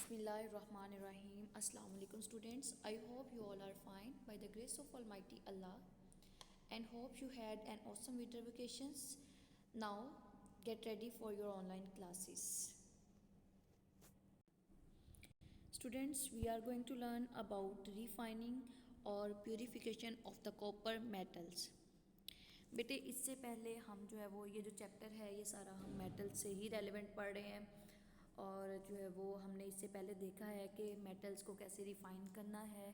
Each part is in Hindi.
Bismillahirrahmanirrahim. Assalamu alaikum students. I hope you all are fine by the grace of Almighty Allah and hope you had an awesome winter vacations. Now get ready for your online classes. Students, we are going to learn about refining और purification of the copper metals. बेटे इससे पहले हम जो है वो ये जो चैप्टर है ये सारा हम मेटल से ही रेलेवेंट पढ़ रहे हैं और जो है वो हमने इससे पहले देखा है कि मेटल्स को कैसे रिफ़ाइन करना है,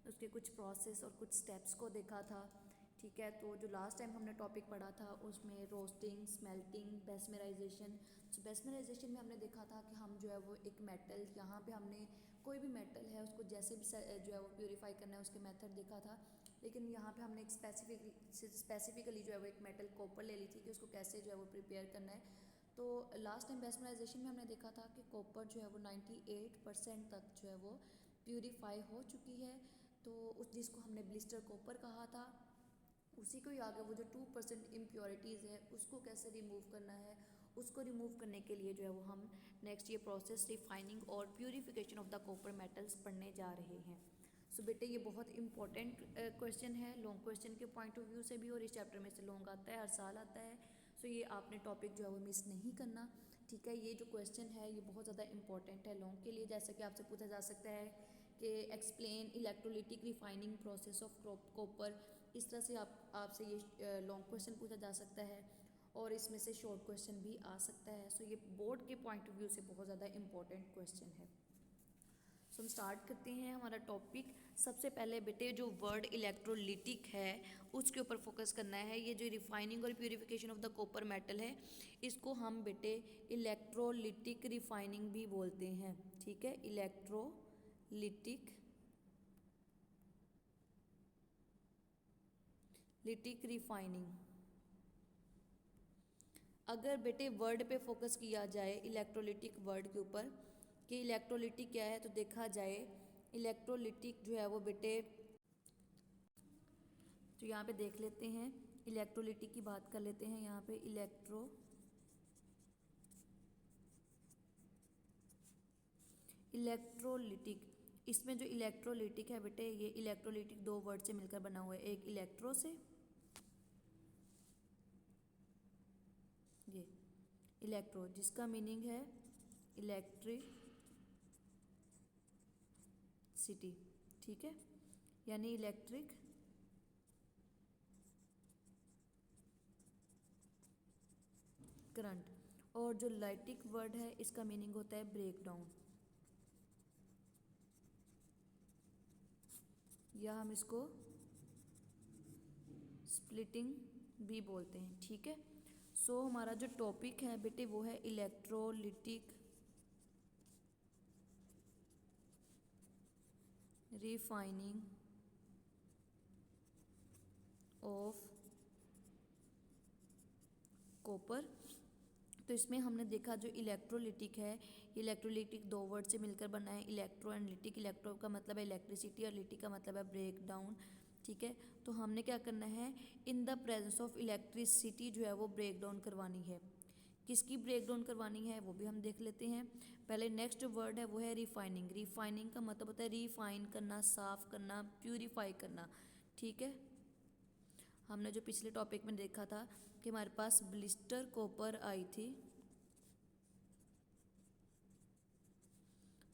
उसके कुछ प्रोसेस और कुछ स्टेप्स को देखा था। ठीक है, तो जो लास्ट टाइम हमने टॉपिक पढ़ा था उसमें रोस्टिंग, स्मेल्टिंग, बेस्मराइजेशन। सो बेस्मराइजेशन में हमने देखा था कि हम जो है वो एक मेटल, यहाँ पे हमने कोई भी मेटल है उसको जैसे भी जो है वो प्योरीफाई करना है उसके मेथड देखा था। लेकिन यहाँ पे हमने एक स्पेसिफिकली जो है वो एक मेटल कॉपर ले ली थी कि उसको कैसे जो है वो प्रिपेयर करना है। तो लास्ट टाइम बेस्मराइजेशन में हमने देखा था कि कॉपर जो है वो 98% तक जो है वो प्यूरीफाई हो चुकी है। तो उस जिसको हमने ब्लिस्टर कॉपर कहा था, उसी को ही आगे वो जो 2% इम्प्योरिटीज़ है उसको कैसे रिमूव करना है, उसको रिमूव करने के लिए जो है वो हम नेक्स्ट ये प्रोसेस रिफाइनिंग और purification of the copper metals पढ़ने जा रहे हैं। सो बेटे ये बहुत इंपॉर्टेंट क्वेश्चन है, लॉन्ग क्वेश्चन के पॉइंट ऑफ व्यू से भी, और इस चैप्टर में से लॉन्ग आता है, हर साल आता है। सो ये आपने टॉपिक जो है वो मिस नहीं करना। ठीक है, ये जो क्वेश्चन है ये बहुत ज़्यादा इंपॉर्टेंट है लॉन्ग के लिए। जैसे कि आपसे पूछा जा सकता है कि explain electrolytic refining process of copper, इस तरह से आपसे ये लॉन्ग क्वेश्चन पूछा जा सकता है और इसमें से शॉर्ट क्वेश्चन भी आ सकता है। सो ये बोर्ड के पॉइंट ऑफ व्यू से बहुत ज़्यादा इंपॉर्टेंट क्वेश्चन है। सो हम स्टार्ट करते हैं हमारा टॉपिक। सबसे पहले बेटे जो वर्ड इलेक्ट्रोलिटिक है उसके ऊपर फोकस करना है। ये जो रिफाइनिंग और purification of the copper metal है इसको हम बेटे इलेक्ट्रोलिटिक रिफाइनिंग भी बोलते हैं। ठीक है, इलेक्ट्रोलिटिक रिफाइनिंग। अगर बेटे वर्ड पे फोकस किया जाए इलेक्ट्रोलिटिक वर्ड के ऊपर कि इलेक्ट्रोलिटिक क्या है, तो देखा जाए इलेक्ट्रोलिटिक जो है वो बेटे, तो यहाँ पे देख लेते हैं इलेक्ट्रोलिटिक की बात कर लेते हैं। यहाँ पे इलेक्ट्रोलिटिक, इसमें जो इलेक्ट्रोलिटिक है बेटे ये इलेक्ट्रोलिटिक दो वर्ड से मिलकर बना हुआ है। एक इलेक्ट्रो से, ये इलेक्ट्रो जिसका मीनिंग है इलेक्ट्रिसिटी। ठीक है, यानी इलेक्ट्रिक करंट। और जो लाइटिक वर्ड है इसका मीनिंग होता है ब्रेक डाउन, या हम इसको स्प्लिटिंग भी बोलते हैं। ठीक है, सो हमारा जो टॉपिक है बेटे वो है इलेक्ट्रोलिटिक रिफाइनिंग ऑफ कॉपर। तो इसमें हमने देखा जो इलेक्ट्रोलिटिक है, इलेक्ट्रोलिटिक दो वर्ड से मिलकर बना है, इलेक्ट्रो एंड लिटिक। इलेक्ट्रो का मतलब है इलेक्ट्रिसिटी और लिटिक का मतलब है ब्रेक डाउन। ठीक है, तो हमने क्या करना है, in the presence of electricity जो है वो ब्रेक डाउन करवानी है। किसकी ब्रेक डाउन करवानी है वो भी हम देख लेते हैं। पहले नेक्स्ट वर्ड है वो है रिफाइनिंग। रिफाइनिंग का मतलब होता है रिफाइन करना, साफ करना, प्यूरिफाई करना। ठीक है, हमने जो पिछले टॉपिक में देखा था कि हमारे पास ब्लिस्टर कॉपर आई थी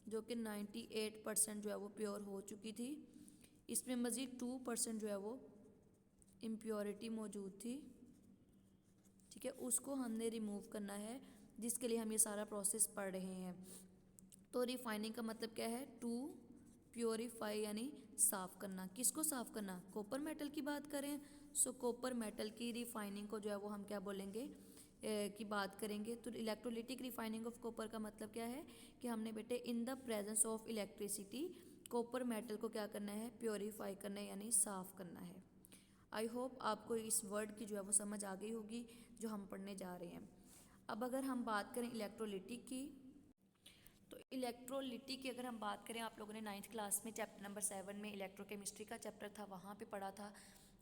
जो कि 98% जो है वो प्योर हो चुकी थी। इसमें मज़ीद 2% जो है वो इम्प्योरिटी मौजूद थी। ठीक है, उसको हमने रिमूव करना है, जिसके लिए हम ये सारा प्रोसेस पढ़ रहे हैं। तो रिफाइनिंग का मतलब क्या है, टू प्योरीफाई यानी साफ़ करना। किसको साफ़ करना, कॉपर मेटल की बात करें सो कॉपर मेटल की रिफाइनिंग को जो है वो हम क्या बोलेंगे की बात करेंगे। तो इलेक्ट्रोलिटिक रिफाइनिंग ऑफ कॉपर का मतलब क्या है कि हमने बेटे in the presence of electricity copper metal को क्या करना है, प्योरीफाई करना है यानी साफ़ करना है। आई होप आपको इस वर्ड की जो है वो समझ आ गई होगी जो हम पढ़ने जा रहे हैं। अब अगर हम बात करें इलेक्ट्रोलिटिक की, तो इलेक्ट्रोलिटिक की अगर हम बात करें, आप लोगों ने 9th क्लास में चैप्टर नंबर 7 में इलेक्ट्रोकेमिस्ट्री का चैप्टर था, वहाँ पे पढ़ा था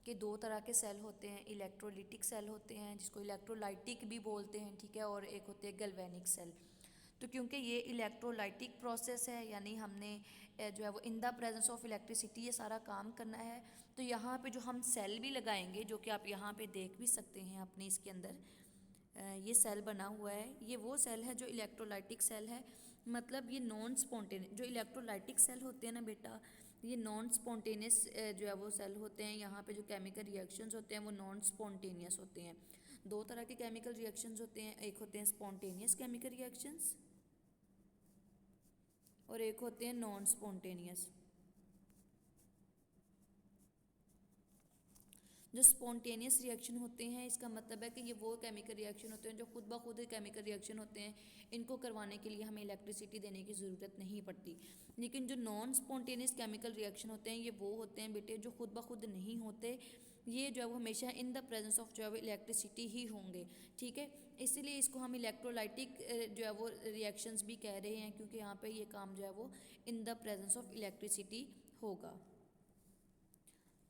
कि दो तरह के सेल होते हैं। इलेक्ट्रोलिटिक सेल होते हैं जिसको इलेक्ट्रोलाइटिक भी बोलते हैं। ठीक है, और एक होते हैं गैल्वेनिक सेल। तो क्योंकि ये इलेक्ट्रोलाइटिक प्रोसेस है, यानी हमने जो है वो in the presence of electricity ये सारा काम करना है, तो यहाँ पे जो हम सेल भी लगाएंगे, जो कि आप यहाँ पे देख भी सकते हैं अपने इसके अंदर, ये सेल बना हुआ है, ये वो सेल है जो इलेक्ट्रोलाइटिक सेल है। मतलब ये नॉन स्पॉन्टेनियस, जो इलेक्ट्रोलाइटिक सेल होते हैं ना बेटा, ये नॉन स्पॉन्टेनियस जो है वो सेल होते हैं। यहाँ पे जो केमिकल रिएक्शंस होते हैं वो नॉन स्पॉन्टेनियस होते हैं। दो तरह के केमिकल रिएक्शंस होते हैं, एक होते हैं स्पॉन्टेनियस केमिकल रिएक्शंस और एक होते हैं नॉन स्पॉन्टेनियस। जो स्पॉन्टेनियस रिएक्शन होते हैं, इसका मतलब है कि ये वो केमिकल रिएक्शन होते हैं जो खुद ब खुद केमिकल रिएक्शन होते हैं, इनको करवाने के लिए हमें इलेक्ट्रिसिटी देने की ज़रूरत नहीं पड़ती। लेकिन जो नॉन स्पॉन्टेनियस केमिकल रिएक्शन होते हैं, ये वो होते हैं बेटे जो खुद ब खुद नहीं होते, ये जो है वो हमेशा इन द प्रेजेंस ऑफ जो है वो इलेक्ट्रिसिटी ही होंगे। ठीक है, इसीलिए इसको हम इलेक्ट्रोलाइटिक जो है वो रिएक्शंस भी कह रहे हैं, क्योंकि यहाँ पे ये काम जो है वो in the presence of electricity होगा।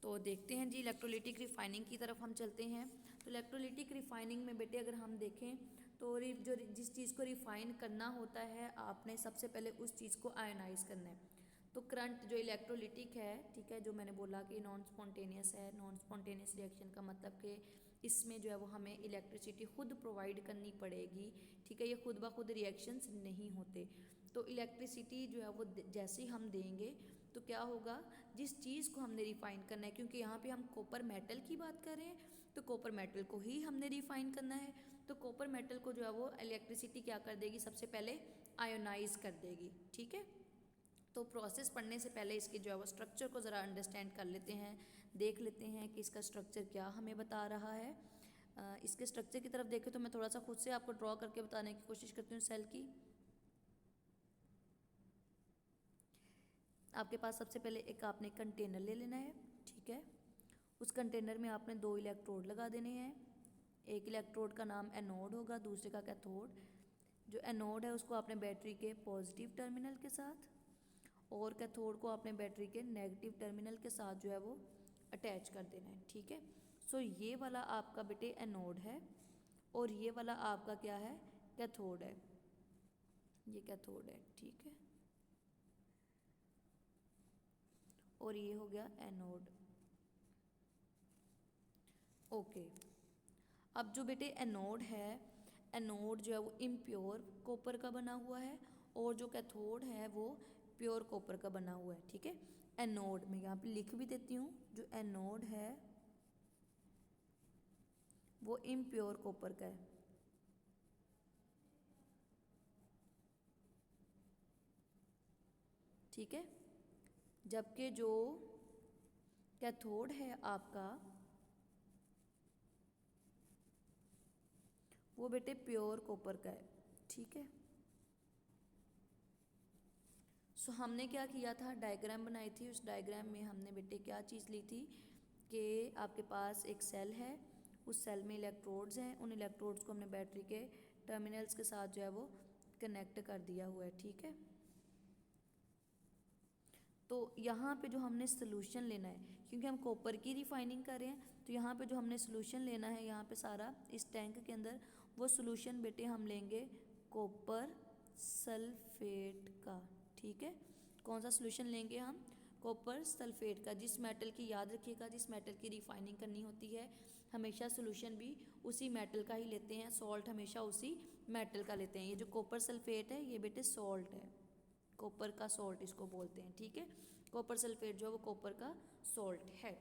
तो देखते हैं जी, इलेक्ट्रोलिटिक रिफाइनिंग की तरफ हम चलते हैं। तो इलेक्ट्रोलिटिक रिफाइनिंग में बेटे अगर हम देखें तो जो जिस चीज़ को रिफाइन करना होता है, आपने सबसे पहले उस चीज़ को आयोनाइज करना है। तो करंट जो इलेक्ट्रोलिटिक है, ठीक है, जो मैंने बोला कि नॉन स्पॉन्टेनियस है, नॉन स्पॉन्टेनियस रिएक्शन का मतलब कि इसमें जो है वो हमें इलेक्ट्रिसिटी खुद प्रोवाइड करनी पड़ेगी। ठीक है, ये खुद ब खुद रिएक्शंस नहीं होते। तो इलेक्ट्रिसिटी जो है वो जैसे ही हम देंगे तो क्या होगा, जिस चीज़ को हमने रिफाइन करना है, क्योंकि यहाँ पे हम कॉपर मेटल की बात कर रहे हैं, तो कॉपर मेटल को ही हमने रिफाइन करना है। तो कॉपर मेटल को जो है वो इलेक्ट्रिसिटी क्या कर देगी, सबसे पहले आयोनाइज कर देगी। ठीक है, तो प्रोसेस पढ़ने से पहले इसके जो है वो स्ट्रक्चर को ज़रा अंडरस्टैंड कर लेते हैं, देख लेते हैं कि इसका स्ट्रक्चर क्या हमें बता रहा है। इसके स्ट्रक्चर की तरफ देखें तो मैं थोड़ा सा खुद से आपको ड्रॉ करके बताने की कोशिश करती हूँ सेल की। आपके पास सबसे पहले एक आपने कंटेनर ले लेना है। ठीक है, उस कंटेनर में आपने 2 इलेक्ट्रोड लगा देने हैं। एक इलेक्ट्रोड का नाम एनोड होगा, दूसरे का कैथोड। जो एनोड है उसको आपने बैटरी के पॉजिटिव टर्मिनल के साथ और कैथोड को आपने बैटरी के नेगेटिव टर्मिनल के साथ जो है वो अटैच कर देना है। ठीक है, सो ये वाला आपका बेटे एनोड है और ये वाला आपका क्या है, कैथोड है। ये कैथोड है, ठीक है, और ये हो गया एनोड। ओके, अब जो बेटे एनोड है, एनोड जो है वो इम्प्योर कॉपर का बना हुआ है और जो कैथोड है वो प्योर कॉपर का बना हुआ है। ठीक है, एनोड मैं यहाँ पे लिख भी देती हूँ, जो एनोड है वो इम्प्योर कॉपर का है। ठीक है, जबकि जो कैथोड है आपका वो बेटे प्योर कॉपर का है। ठीक है, सो हमने क्या किया था, डायग्राम बनाई थी। उस डायग्राम में हमने बेटे क्या चीज़ ली थी कि आपके पास एक सेल है, उस सेल में इलेक्ट्रोड्स हैं, उन इलेक्ट्रोड्स को हमने बैटरी के टर्मिनल्स के साथ जो है वो कनेक्ट कर दिया हुआ है। ठीक है, तो यहाँ पे जो हमने सोल्यूशन लेना है, क्योंकि हम कॉपर की रिफाइनिंग कर रहे हैं, तो यहाँ पे जो हमने सोल्यूशन लेना है, यहाँ पे सारा इस टैंक के अंदर वो सोल्यूशन बेटे हम लेंगे कॉपर सल्फेट का। ठीक है, कौन सा सोल्यूशन लेंगे हम, कॉपर सल्फेट का। जिस मेटल की, याद रखिएगा, जिस मेटल की रिफाइनिंग करनी होती है हमेशा सोल्यूशन भी उसी मेटल का ही लेते हैं, सॉल्ट हमेशा उसी मेटल का लेते हैं। ये जो कॉपर सल्फेट है ये बेटे सॉल्ट है, कॉपर का सॉल्ट इसको बोलते हैं। ठीक है, कॉपर सल्फेट जो है वो कॉपर का सॉल्ट है।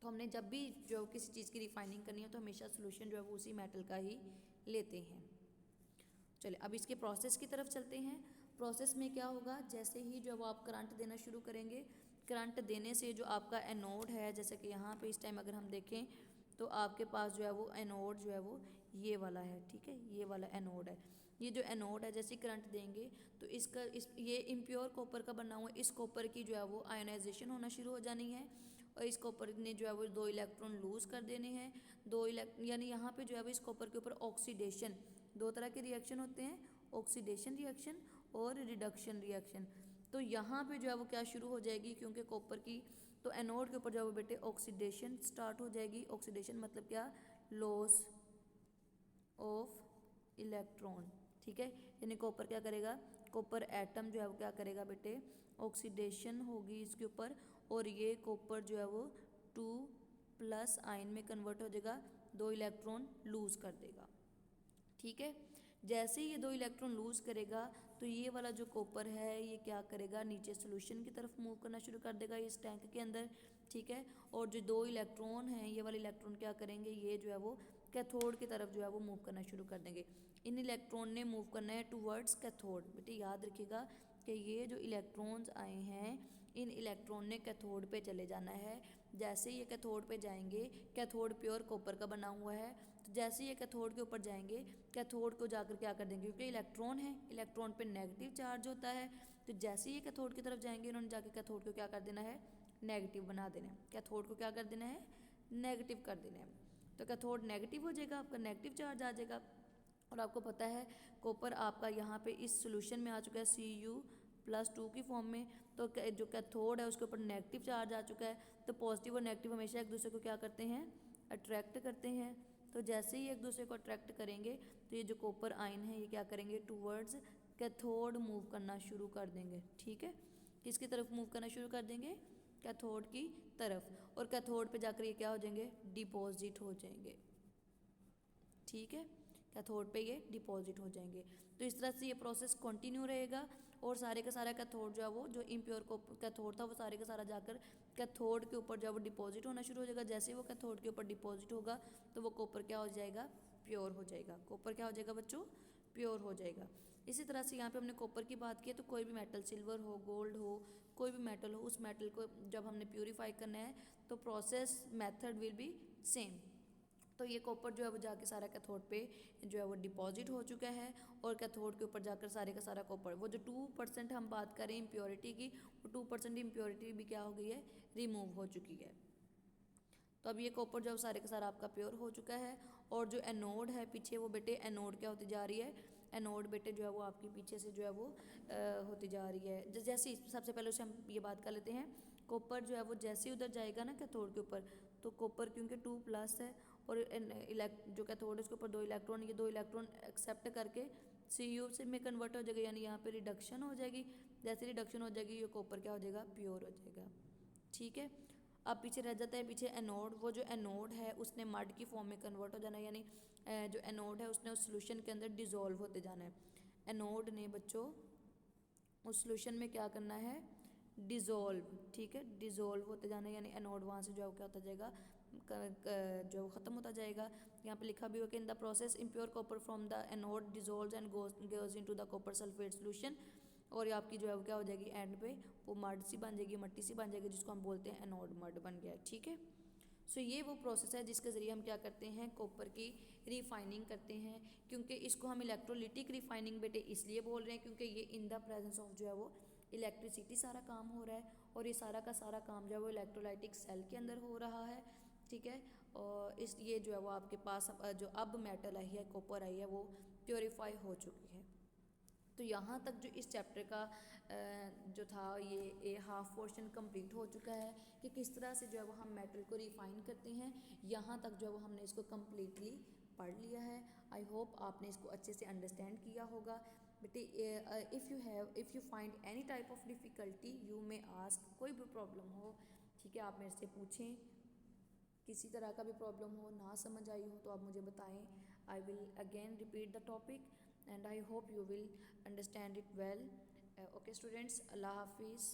तो हमने जब भी जो किसी चीज़ की रिफाइनिंग करनी है तो हमेशा सोल्यूशन जो है वो उसी मेटल का ही लेते हैं। चलिए अब इसके प्रोसेस की तरफ चलते हैं। प्रोसेस में क्या होगा, जैसे ही जो वो आप करंट देना शुरू करेंगे, करंट देने से जो आपका एनोड है, जैसे कि यहाँ पे इस टाइम अगर हम देखें तो आपके पास जो है वो एनोड जो है वो ये वाला है। ठीक है, ये वाला एनोड है। ये जो एनोड है, जैसे करंट देंगे तो ये इम्प्योर कॉपर का बना हुआ, इस कॉपर की जो है वो आयोनाइजेशन होना शुरू हो जानी है और इस कॉपर ने जो है वो 2 इलेक्ट्रॉन लूज कर देने हैं। यानी यहाँ पे जो है वो इस कॉपर के ऊपर ऑक्सीडेशन, 2 तरह के रिएक्शन होते हैं, ऑक्सीडेशन रिएक्शन और रिडक्शन रिएक्शन। तो यहाँ पे जो है वो क्या शुरू हो जाएगी, क्योंकि कॉपर की, तो एनोड के ऊपर जो है वो बेटे ऑक्सीडेशन स्टार्ट हो जाएगी। ऑक्सीडेशन मतलब क्या, लॉस ऑफ इलेक्ट्रॉन। ठीक है। यानी कॉपर क्या करेगा, कॉपर एटम जो है वो क्या करेगा बेटे, ऑक्सीडेशन होगी इसके ऊपर, और ये कॉपर जो है वो 2+ आयन में कन्वर्ट हो जाएगा, 2 इलेक्ट्रॉन लूज कर देगा। ठीक है, जैसे ही ये 2 इलेक्ट्रॉन लूज करेगा तो ये वाला जो कॉपर है ये क्या करेगा, नीचे सोल्यूशन की तरफ मूव करना शुरू कर देगा इस टैंक के अंदर। ठीक है, और जो 2 इलेक्ट्रॉन हैं ये वाले इलेक्ट्रॉन क्या करेंगे, ये जो है वो कैथोड की तरफ जो है वो मूव करना शुरू कर देंगे। इन इलेक्ट्रॉन ने मूव करना है टूवर्ड्स कैथोड। बेटे याद रखिएगा कि ये जो इलेक्ट्रॉन्स आए हैं इन इलेक्ट्रॉन ने कैथोड पे चले जाना है। जैसे ये कैथोड पे जाएंगे, कैथोड प्योर कॉपर का बना हुआ है, तो जैसे ये कैथोड के ऊपर जाएंगे, कैथोड को जाकर क्या कर देंगे, क्योंकि इलेक्ट्रॉन है, इलेक्ट्रॉन पे नेगेटिव चार्ज होता है, तो जैसे ये कैथोड की तरफ जाएंगे इन्होंने जाके कैथोड को क्या कर देना है, नेगेटिव बना देना है। कैथोड को क्या कर देना है, नेगेटिव कर देना है। तो कैथोड नेगेटिव हो जाएगा, आपका नेगेटिव चार्ज आ जाएगा। और आपको पता है कॉपर आपका यहाँ पे इस सोल्यूशन में आ चुका है Cu+2 की फॉर्म में, तो जो कैथोड है उसके ऊपर नेगेटिव चार्ज आ चुका है, तो पॉजिटिव और नेगेटिव हमेशा एक दूसरे को क्या करते हैं, अट्रैक्ट करते हैं। तो जैसे ही एक दूसरे को अट्रैक्ट करेंगे तो ये जो कॉपर आयन है ये क्या करेंगे, टूवर्ड्स कैथोड मूव करना शुरू कर देंगे। ठीक है, किसकी तरफ मूव करना शुरू कर देंगे, कैथोड की तरफ, और कैथोड पे जाकर ये क्या हो जाएंगे, डिपॉजिट हो जाएंगे। ठीक है, कैथोड पे ये डिपॉजिट हो जाएंगे। तो इस तरह से ये प्रोसेस कंटिन्यू रहेगा, और सारे का सारा कैथोड जो है वो जो इम्प्योर कैथोड था वो सारे का सारा जाकर कैथोड के ऊपर जो है वो डिपॉजिट होना शुरू हो जाएगा। जैसे ही वो कैथोड के ऊपर डिपॉजिट होगा तो वो कॉपर क्या हो जाएगा, प्योर हो जाएगा। कॉपर क्या हो जाएगा बच्चों, प्योर हो जाएगा। इसी तरह से यहाँ पे हमने कॉपर की बात की है, तो कोई भी मेटल, सिल्वर हो, गोल्ड हो, कोई भी मेटल हो, उस मेटल को जब हमने प्योरीफाई करना है तो process method will be same. तो ये कॉपर जो है वो जाके सारा कैथोड पे जो है वो डिपॉजिट हो चुका है, और कैथोड के ऊपर जाकर सारे का सारा कॉपर, वो जो 2% हम बात करें इम्प्योरिटी की, वो 2% इम्प्योरिटी भी क्या हो गई है, रिमूव हो चुकी है। तो अब ये कॉपर जो सारे का सारा आपका प्योर हो चुका है। और जो एनोड है पीछे, वो बेटे एनोड क्या होती जा रही है, एनोड बेटे जो है वो आपकी पीछे से जो है वो होती जा रही है। जैसे सबसे पहले उसे हम ये बात कर लेते हैं, कॉपर जो है वो जैसे ही उधर जाएगा ना कैथोड के ऊपर, तो कॉपर क्योंकि 2+ है, और जो कैथोड है उसके ऊपर 2 इलेक्ट्रॉन, ये 2 इलेक्ट्रॉन एक्सेप्ट करके Cu से में कन्वर्ट हो जाएगा, यानी यहाँ पे रिडक्शन हो जाएगी। जैसे रिडक्शन हो जाएगी ये कॉपर क्या हो जाएगा, प्योर हो जाएगा। ठीक है, अब पीछे रह जाता है पीछे एनोड। वो जो एनोड है उसने मड की फॉर्म में कन्वर्ट हो जाना है, यानी जो एनोड है उसने उस सोल्यूशन के अंदर डिजोल्व होते जाना है। एनोड ने बच्चों उस सोल्यूशन में क्या करना है, डिजोल्व। ठीक है, डिजोल्व होते जाना है, यानी एनोड वहाँ से जो है क्या होता जाएगा, जो ख़त्म होता जाएगा। यहाँ पे लिखा भी हो कि in the process impure copper from the anode dissolve and goes into the copper sulphate solution, और ये आपकी जो है वो क्या हो जाएगी, एंड पे वो मड सी बन जाएगी, मट्टी सी बन जाएगी, जिसको हम बोलते हैं एनोड मड बन गया। ठीक है, सो ये वो प्रोसेस है जिसके ज़रिए हम क्या करते हैं, कॉपर की रिफाइनिंग करते हैं। क्योंकि इसको हम इलेक्ट्रोलिटिक रिफाइनिंग बेटे इसलिए बोल रहे हैं क्योंकि ये इन द प्रेजेंस ऑफ जो है वो इलेक्ट्रिसिटी सारा काम हो रहा है, और ये सारा का सारा काम जो है वो इलेक्ट्रोलाइटिक सेल के अंदर हो रहा है। ठीक है, और इस ये जो है वो आपके पास जो अब मेटल आई है, कॉपर आई है, वो प्योरीफाई हो चुकी है। तो यहाँ तक जो इस चैप्टर का जो था ये हाफ पोर्शन कंप्लीट हो चुका है कि किस तरह से जो है वो हम मेटल को रिफाइन करते हैं। यहाँ तक जो है वो हमने इसको कम्प्लीटली पढ़ लिया है। आई होप आपने इसको अच्छे से अंडरस्टैंड किया होगा। बेटे if you find any type of difficulty you may ask, कोई भी प्रॉब्लम हो, ठीक है, आप मेरे से पूछें। किसी तरह का भी प्रॉब्लम हो, ना समझ आई हो, तो आप मुझे बताएं। I will again repeat the topic and I hope you will understand it well. Okay students, Allah Hafiz.